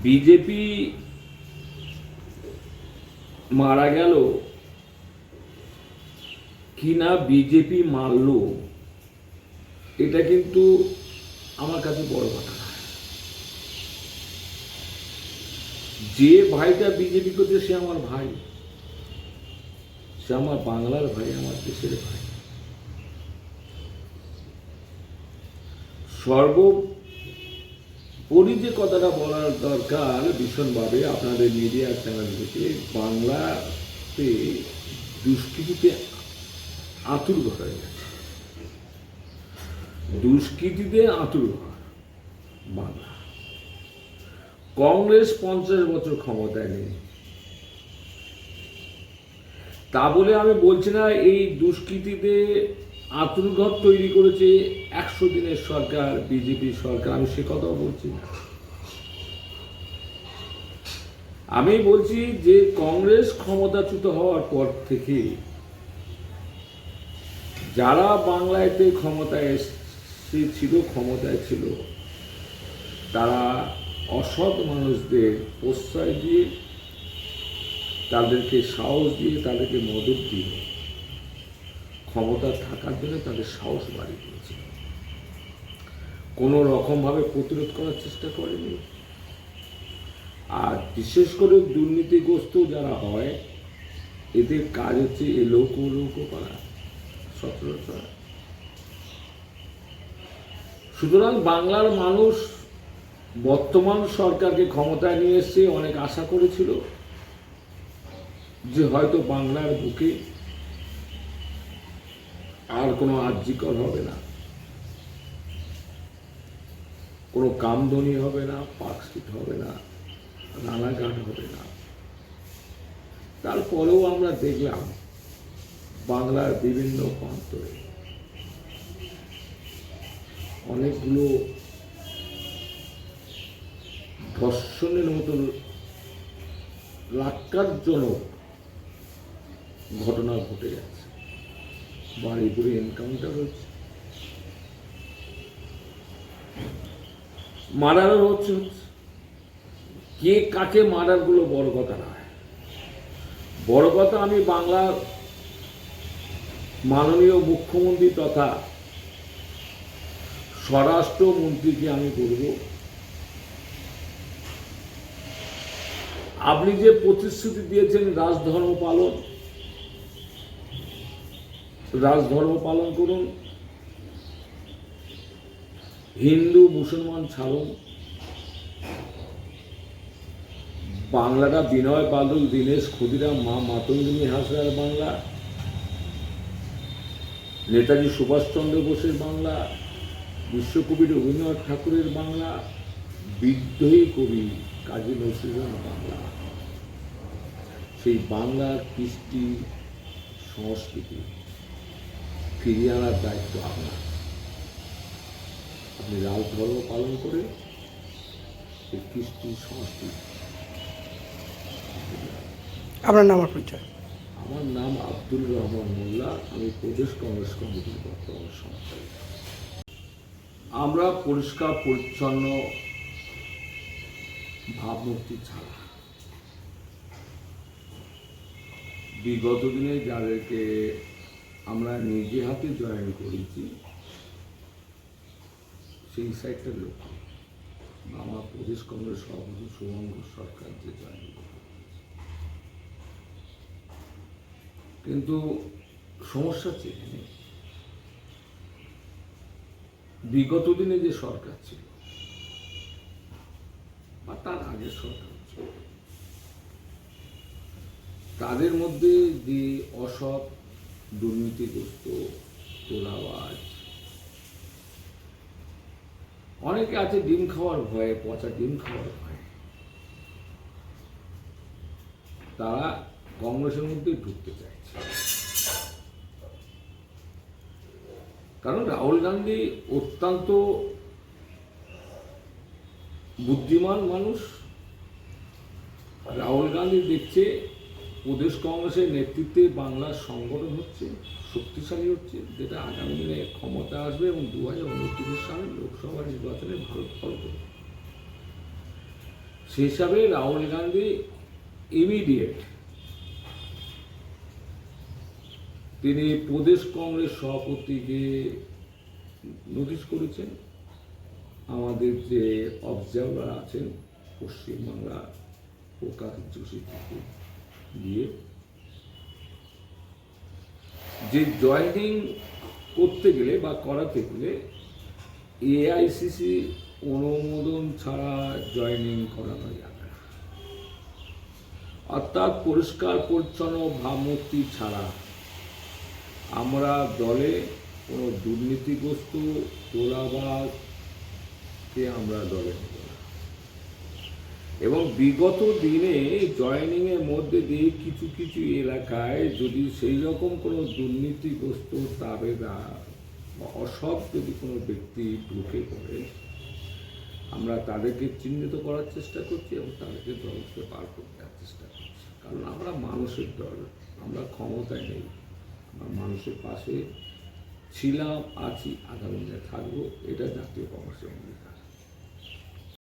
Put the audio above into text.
BJP মারা গেল কিনা বিজেপি মারল, এটা কিন্তু আমার কাছে বড় কথা না। যে ভাইটা বিজেপি করছে সে আমার ভাই, সে আমার বাংলার ভাই, আমার দেশের ভাই। সর্বোপরি যে কথাটা বলার দরকার ভীষণভাবে আপনাদের মিডিয়া চ্যানেল থেকে, বাংলাতে দুষ্কৃতিতে আঁতুর ঘর হয়ে গেছে, দুষ্কৃতিতে আঁতুর ঘর বাংলা। কংগ্রেস 50 বছর ক্ষমতায় নেই, তা বলে আমি বলছি না এই দুষ্কৃতিতে আঁতুরঘর তৈরি করেছে 100 দিনের সরকার, বিজেপি সরকার, আমি সে কথাও বলছি না। আমি বলছি যে কংগ্রেস ক্ষমতাচ্যুত হওয়ার পর থেকে যারা বাংলাতে ক্ষমতায় ছিল, ক্ষমতায় ছিল, তারা অসৎ মানুষদের প্রশ্রয় দিয়ে, তাদেরকে সাহস দিয়ে, তাদেরকে মদত দিয়ে ক্ষমতা থাকার জন্য তাদের সাহস বাড়িয়ে দিয়েছে। কোনো রকমভাবে প্রতিরোধ করার চেষ্টা করেনি। আর বিশেষ করে দুর্নীতিগ্রস্ত যারা হয়, এদের কাজ হচ্ছে এ লৌকো করা, সচরাচর। সুতরাং বাংলার মানুষ বর্তমান সরকারকে ক্ষমতায় নিয়ে এসে অনেক আশা করেছিল যে হয়তো বাংলার বুকে আর কোনো আর্যিকর হবে না, কোনো কামদনি হবে না, পার্কস্ট্রিট হবে না, রানাঘাট হবে না। তারপরেও আমরা দেখলাম বাংলার বিভিন্ন প্রান্তরে অনেকগুলো ধর্ষণের মতো লাক্কারজনক ঘটনা ঘটে যাচ্ছে, বাড়ি ঘুরে এনকাউন্টার হচ্ছে, মার্ডারও হচ্ছে। কে কাকে মার্ডারগুলো বড় কথা নয়, বড় কথা আমি বাংলার মাননীয় মুখ্যমন্ত্রী তথা স্বরাষ্ট্রমন্ত্রীকে আমি বলব, আপনি যে প্রতিশ্রুতি দিয়েছেন রাজধর্ম পালন করুন, হিন্দু মুসলমান ছাড়ুন, বাংলাটা বিনয় বাদল দীনেশ ক্ষুদিরাম মা মাতঙ্গিনী হাসরার বাংলা, নেতাজি সুভাষচন্দ্র বোসের বাংলা, বিশ্বকবি রবীন্দ্রনাথ ঠাকুরের বাংলা, বিদ্রোহী কবি কাজী নজরুলের বাংলা। সেই বাংলার কৃষ্টি সংস্কৃতি ফিরিয়ে আনার দায়িত্ব আপনার। আপনি রাজধর্ম পালন করে এই কৃষ্টি সংস্কৃতি। আপনার নাম আর পরিচয়? আমার নাম আব্দুল রহমান মোল্লা, আমি প্রদেশ কংগ্রেস কমিটির বর্তমান সভাপতি। আমরা পরিষ্কার পরিচ্ছন্ন ভাবমূর্তি ছাড়া বিগত দিনে যাদেরকে আমরা নিজে হাতে জয়েন করেছি সেই সাইডটার লোক, আমার প্রদেশ কংগ্রেস সভাপতি শুভঙ্কর সরকার যে জয়েন করে, কিন্তু সমস্যা ছিল বিগত দিনে যে সরকার ছিল বা তার আগের সরকার ছিল, তাদের মধ্যে যে অসৎ দুর্নীতিগ্রস্ত তোলাবাজ অনেকে আছে, ডিম খাওয়ার ভয়ে, পচা ডিম খাওয়ার ভয়ে তারা কংগ্রেসের মধ্যে ঢুকতে চাইছে। কারণ রাহুল গান্ধী অত্যন্ত বুদ্ধিমান মানুষ। রাহুল গান্ধী দেখছে প্রদেশ কংগ্রেসের নেতৃত্বে বাংলার সংগঠন হচ্ছে, শক্তিশালী হচ্ছে, যেটা আগামী দিনে ক্ষমতা আসবে এবং 2029 সালে লোকসভা নির্বাচনে ভালো ফল করবে। সেই হিসাবে রাহুল গান্ধী ইমিডিয়েট তিনি প্রদেশ কংগ্রেস সভাপতিকে নোটিশ করেছেন, আমাদের যে অবজারভার আছেন পশ্চিমবাংলা প্রকাশ যোশী থেকে গিয়ে যে জয়েনিং করতে গেলে বা করাতে গেলে এআইসিসি অনুমোদন ছাড়া জয়েনিং করানো যাবে না, অর্থাৎ পরিষ্কার পরিচ্ছন্ন ভাবমূর্তি ছাড়া আমরা দলে কোনো দুর্নীতিগ্রস্ত তোলাবাজকে আমরা দলে নেব না। এবং বিগত দিনে জয়েনিংয়ের মধ্যে দিয়ে কিছু কিছু এলাকায় যদি সেই রকম কোনো দুর্নীতিগ্রস্ত তাবেদা বা অসৎ যদি কোনো ব্যক্তি ঢুকে পড়ে, আমরা তাদেরকে চিহ্নিত করার চেষ্টা করছি এবং তাদেরকে দল থেকে বার করতে চেষ্টা করছি। কারণ আমরা মানুষের দল, আমরা ক্ষমতায় নেই, আমরা মানুষের পাশে ছিলাম, আছি, আগামী দিনে থাকবো। এটা জাতীয় কংগ্রেসের অঙ্গীকার।